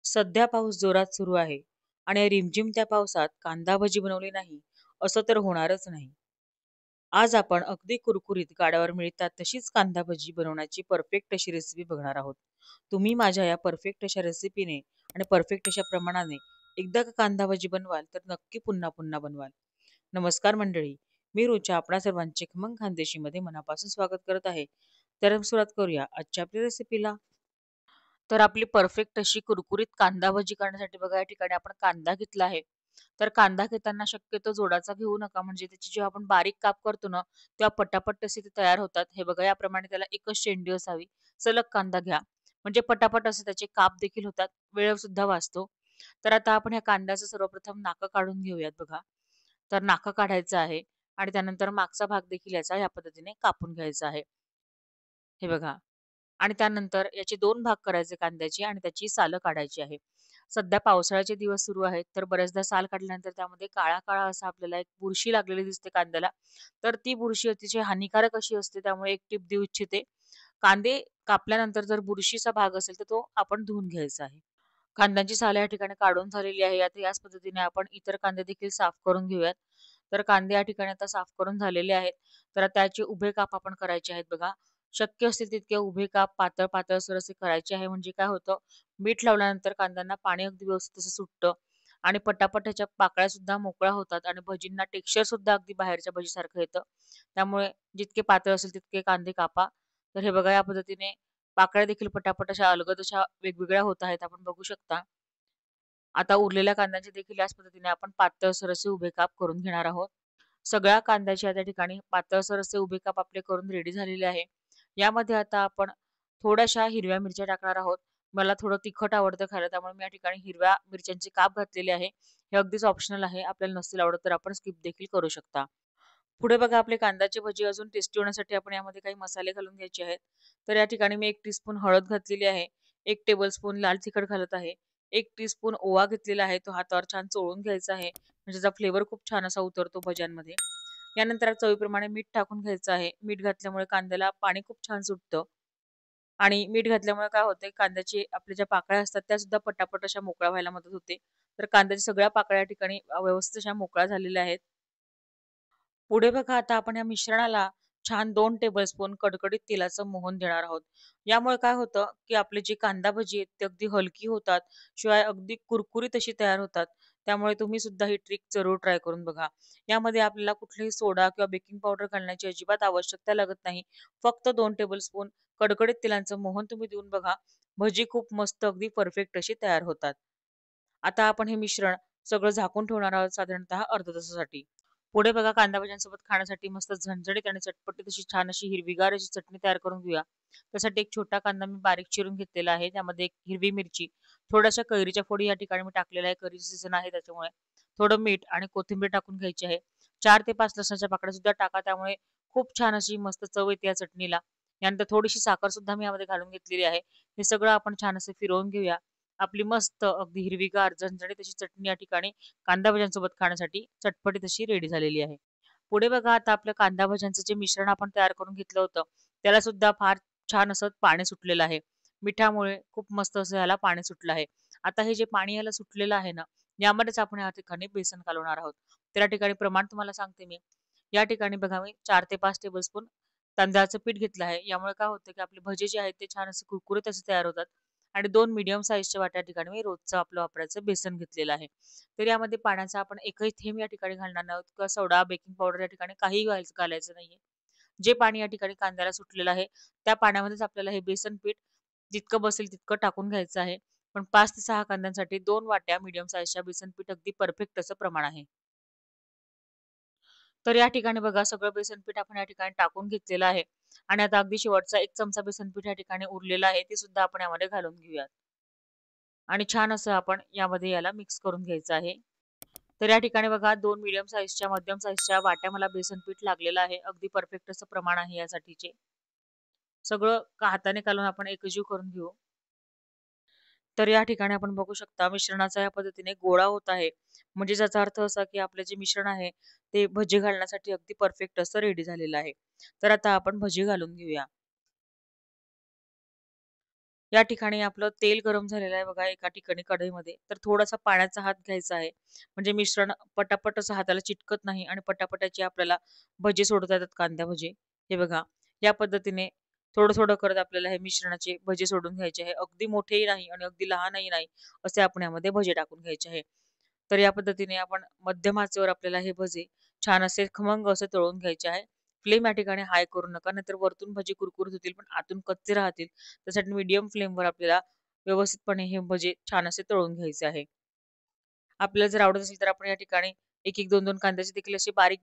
सध्या पाऊस जोरात सुरू आहे आणि रिमझिम त्या पावसात कांदा भजी बनवली नाही असं तर होणारच नाही. आज आपण अगदी कुरकुरीत गाड्यावर मिळतात तशीच कांदा भजी बनवण्याची परफेक्ट अशी रेसिपी बघणार आहोत. तुम्ही माझ्या या परफेक्ट अशा रेसिपीने आणि परफेक्ट अशा प्रमाणाने एकदा का कांदा भजी बनवाल तर नक्की पुन्हा पुन्हा बनवाल. नमस्कार मंडळी, मी रुचा आपणा सर्वांचे खमंग खानदेशीमध्ये मनापासून स्वागत करत आहे. तर सुरुवात करूया आजच्या आपल्या रेसिपीला. तर आपली परफेक्ट अशी कुरकुरीत कांदा भजी करण्यासाठी बघा या ठिकाणी आपण कांदा घेतला आहे. तर कांदा घेताना शक्यतो जोडाचा घेऊ नका, म्हणजे त्याची जेव्हा आपण बारीक काप करतो ना तेव्हा पटापट असे ते तयार होतात. हे बघा याप्रमाणे त्याला एकच शेंडी असावी. सलग कांदा घ्या, म्हणजे पटापट असे त्याचे काप देखील होतात, वेळ सुद्धा वाचतो. तर आता आपण ह्या कांद्याचं सर्वप्रथम नाकं काढून घेऊयात बघा. तर नाकं काढायचं आहे आणि त्यानंतर मागचा भाग देखील याचा या पद्धतीने कापून घ्यायचा आहे. हे बघा. आणि त्यानंतर याचे 2 भाग करायचे कांद्याचे आणि त्याची सालं काढायची आहे. सध्या पावसाळ्याचे दिवस सुरू आहेत, तर बऱ्याचदा साल काढल्यानंतर त्यामध्ये काळा-काळा असा आपल्याला एक बुरशी लागलेली दिसते कांद्याला. तर ती बुरशी अतिशय हानिकारक अशी असते, त्यामुळे एक टिप देऊ इच्छिते. कांदे कापल्यानंतर जर बुरशीचा भाग असेल, तर तो आपण धुवून घ्यायचा आहे. कांद्यांची सालं या ठिकाणी काढून झालेली आहे. आता याच पद्धतीने आपण इतर कांदे देखील साफ करून घेऊयात. तर कांदे या ठिकाणी आता साफ करून झालेले आहेत. तर त्याचे उभे काप आपण करायचे आहेत बघा. शक्य असतील तितके उभे काप पातळ-पातळसर असे करायचे आहे. म्हणजे काय होतं, मीठ लावल्यानंतर कांद्यांना पाणी अगदी व्यवस्थित असं सुटतं आणि पटापट ह्याच्या पाकळ्या सुद्धा मोकळ्या होतात आणि भजींना टेक्स्चर सुद्धा अगदी बाहेरच्या भजीसारखं येतं. त्यामुळे जितके पातळ असेल तितके कांदे कापा. तर हे बघा या पद्धतीने पाकळ्या देखील पटापट अशा अलगद अशा वेगवेगळ्या होत आहेत. आपण बघू शकता. आता उरलेल्या कांद्यांचे देखील याच पद्धतीने आपण पातळसर असे उभे काप करून घेणार आहोत. सगळ्या कांद्याचे त्या ठिकाणी पातळसर असे उभे काप आपले करून रेडी झालेले आहे. यामध्ये आता आपण थोड्याशा हिरव्या मिरच्या टाकणार आहोत. मला थोडं तिखट आवडतं खायला, त्यामुळे मी या ठिकाणी हिरव्या मिरच्यांचे काप घातलेले आहे. हे अगदीच ऑप्शनल आहे. आपल्याला नसतील आवडत तर आपण स्किप देखील करू शकता. पुढे बघा आपले कांद्याची भजी अजून टेस्टी होण्यासाठी आपण यामध्ये काही मसाले घालून घ्यायचे आहेत. तर या ठिकाणी मी 1 टीस्पून हळद घातलेली आहे. 1 टेबलस्पून लाल तिखट घालत आहे. 1 टीस्पून ओवा घेतलेला आहे. तो हातावर छान चोळून घ्यायचा आहे. म्हणजे त्याचा फ्लेवर खूप छान असा उतरतो भज्यांमध्ये. यानंतर चवीप्रमाणे मीठ टाकून घ्यायचं आहे. मीठ घातल्यामुळे कांद्याला पाणी खूप छान सुटतं आणि मीठ घातल्यामुळे काय होते, कांद्याची आपल्या ज्या पाकळ्या असतात त्या सुद्धा पटापट अशा मोकळ्या व्हायला मदत होते. तर कांद्याच्या सगळ्या पाकळ्या या ठिकाणी व्यवस्थित अशा मोकळ्या झालेल्या आहेत. पुढे बघा आता आपण या मिश्रणाला छान 2 टेबलस्पून कडकडीत तेलाचं मोहन देणार आहोत. यामुळे काय होतं, की आपली जी कांदा भजी आहेत ती अगदी हलकी होतात, शिवाय अगदी कुरकुरीत अशी तयार होतात. त्यामुळे तुम्ही सुद्धा ही ट्रिक जरूर ट्राय करून बघा. यामध्ये आपल्याला कुठलाही सोडा किंवा बेकिंग पावडर घालण्याची अजिबात आवश्यकता लागत नाही. फक्त 2 टेबलस्पून कडकडीत तेलाचं मोहन तुम्ही देऊन बघा. भजी खूप मस्त अगदी परफेक्ट अशी तयार होतात. आता आपण हे मिश्रण सगळं झाकून ठेवणार आहोत साधारणतः अर्ध्या तासासाठी. पुढे बघा कांदा भज्यांसोबत खाण्यासाठी मस्त झणझणीत आणि चटपटीत अशी छान अशी हिरवीगार अशी चटणी तयार करून घेऊया. त्यासाठी एक छोटा कांदा मी बारीक चिरून घेतलेला आहे. त्यामध्ये एक हिरवी मिरची, थोड्याशा कैरीच्या फोडी या ठिकाणी मी टाकलेल्या आहे. कैरीचं सीझन आहे त्याच्यामुळे. थोडं मीठ आणि कोथिंबीर टाकून घ्यायची आहे. 4 ते 5 लसणाच्या पाकळ्या सुद्धा टाका. त्यामुळे खूप छान अशी मस्त चव येते या चटणीला. यानंतर थोडीशी साखर सुद्धा मी यामध्ये घालून घेतलेली आहे. हे सगळं आपण छान असं फिरवून घेऊया. आपली मस्त अगदी हिरवीगार झणझणीत अशी चटणी या ठिकाणी कांदा भज्यांसोबत खाण्यासाठी चटपटीत अशी रेडी झालेली आहे. पुढे बघा आता आपल्या कांदा भज्यांचं जे मिश्रण आपण तयार करून घेतलं होतं, त्याला सुद्धा फार छान असं पाणी सुटलेलं आहे. मिठामुळे खूप मस्त असं ह्याला पाणी सुटलं आहे. आता हे जे पाणी याला सुटलेलं आहे ना, यामध्येच आपण या ठिकाणी बेसन घालवणार आहोत. तर या ठिकाणी प्रमाण तुम्हाला सांगते मी. या ठिकाणी बघा मी 4 ते 5 टेबलस्पून तांदळाचं पीठ घेतलं आहे. यामुळे काय होतं, की आपले भजे जे आहेत ते छान असे कुरकुरीत असे तयार होतात आणि 2 मीडियम साइजच्या वाट्या ठिकाणी मी रोजचं आपलं वापरायचं बेसन घेतलेलं आहे. तर यामध्ये पाण्याचा आपण एकही थेंब या ठिकाणी घालणार नाही आहोत किंवा सोडा, बेकिंग पावडर या ठिकाणी काहीही घालायचं नाहीये. जे पाणी या ठिकाणी कांद्याला सुटलेलं आहे, त्या पाण्यामध्येच आपल्याला हे बेसन पीठ जितकं बसेल तितकं टाकून घ्यायचं आहे. पण 5 ते 6 कांद्यांसाठी 2 वाट्या मीडियम साइजच्या बेसन पीठ अगदी परफेक्ट असं प्रमाण आहे. तर या ठिकाणी बघा सगळं बेसन पीठ आपण या ठिकाणी टाकून घेतलेलं आहे आणि आता अगदी शेवटचा 1 चमचा बेसन पीठ या ठिकाणी उरलेलं आहे, ते सुद्धा आपण यामध्ये घालून घेऊयात आणि छान असं आपण यामध्ये याला मिक्स करून घ्यायचं आहे. तर या ठिकाणी बघा 2 मीडियम साइजच्या, मध्यम साइजच्या वाट्या मला बेसन पीठ लागलेलं आहे. अगदी परफेक्ट असं प्रमाण आहे यासाठीचे. सगळं हाताने कालून आपण एकजीव करून घेऊ. तर या ठिकाणी आपण बघू शकता मिश्रणाचा या पद्धतीने गोळा होत आहे. म्हणजे याचा अर्थ असा की आपले जे मिश्रण आहे ते भजी घालण्यासाठी अगदी परफेक्ट असं रेडी झालेलं आहे. तर आता आपण भजी घालून घेऊया. या ठिकाणी आपलं तेल गरम झालेलं आहे बघा एका ठिकाणी कढईमध्ये. तर थोडासा पाण्याचा हात घ्यायचा आहे. म्हणजे मिश्रण पटापट असं हाताला चिटकत नाही आणि पटापटाचे आपल्याला भजे सोडता येतात, कांदा भजे. हे बघा, या पद्धतीने थोडं-थोडं करत आपल्याला हे मिश्रणाचे भजे सोडून घ्यायचे आहे. अगदी मोठेही नाही आणि अगदी लहानही नाही, असे आपण यामध्ये भजे टाकून घ्यायचे आहे. तर या पद्धतीने आपण मध्यम आचेवर आपल्याला हे भजे छान असे खमंग असे तळून घ्यायचे आहे. फ्लेम या ठिकाणी हाय करू नका, नाहीतर वरतून भजे कुरकुरीत होतील पण आतून कच्चे राहतील. त्यासाठी मीडियम फ्लेमवर आपल्याला व्यवस्थितपणे हे भजे छान असे तळून घ्यायचे आहे. आपल्याला जर आवडत असेल तर आपण या ठिकाणी 1-1, 2-2 कांद्याचे देखील असे बारीक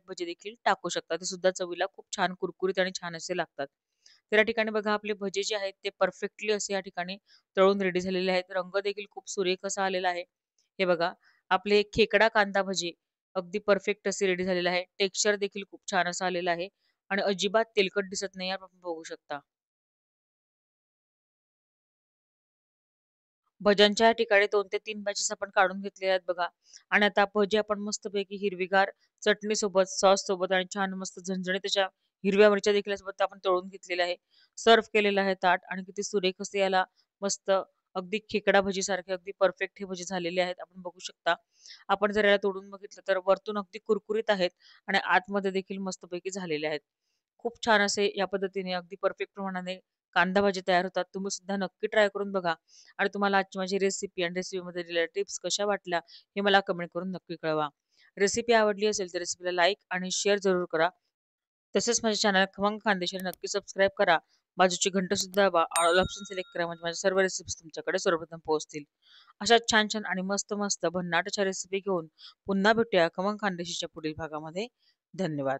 भजे देखील टाकू शकता. ते सुद्धा चवीला खूप छान कुरकुरीत आणि छान असे लागतात. तर या ठिकाणी बघा आपले भजे जे आहेत ते परफेक्टली असे या ठिकाणी तळून रेडी झालेले आहेत. रंग देखील खूप सुरेख असा आलेला आहे. हे बघा, आपले खेकडा कांदा भजे अगदी परफेक्ट असे रेडी झालेले आहे. टेक्स्चर देखील खूप छान असं आलेलं आहे आणि अजिबात तेलकट दिसत नाही, आपण बघू शकता. भज्यांच्या ठिकाणी 2 ते 3 बॅचेस आपण काढून घेतले आहेत बघा. आणि आता भजी आपण मस्तपैकी हिरवीगार चटणीसोबत, सॉससोबत आणि छान मस्त झणझणीत त्याच्या हिरव्या मिरच्या देखील यासोबत आपण तळून घेतलेल्या आहे. सर्व्ह केलेलं आहे ताट आणि किती सुरेख असे याला मस्त अगदी खेकडा भजीसारखे अगदी परफेक्ट हे भजी झालेले आहेत. आपण बघू शकता. आपण जर याला तोडून बघितलं तर वरतून अगदी कुरकुरीत आहेत आणि आतमध्ये देखील मस्तपैकी झालेले आहेत. खूप छान असे या पद्धतीने अगदी परफेक्ट प्रमाणाने कांदा भाजी तयार होतात. तुम्ही सुद्धा नक्की ट्राय करून बघा आणि तुम्हाला आजची माझी रेसिपी आणि रेसिपीमध्ये दिलेल्या टिप्स कशा वाटल्या हे मला कमेंट करून नक्की कळवा. रेसिपी आवडली असेल तर रेसिपीला लाईक आणि शेअर जरूर करा. तसेच माझ्या चॅनल खमंग खानदेशाला नक्की सबस्क्राईब करा. बाजूची घंटा सुद्धा दाबा. ऑल ऑप्शन सिलेक्ट करा म्हणजे माझ्या सर्व रेसिपीज तुमच्याकडे सर्वप्रथम पोहोचतील. अशा छान-छान आणि मस्त-मस्त भन्नाट अशा रेसिपी घेऊन पुन्हा भेटूया खमंग खानदेशीच्या पुढील भागामध्ये. धन्यवाद.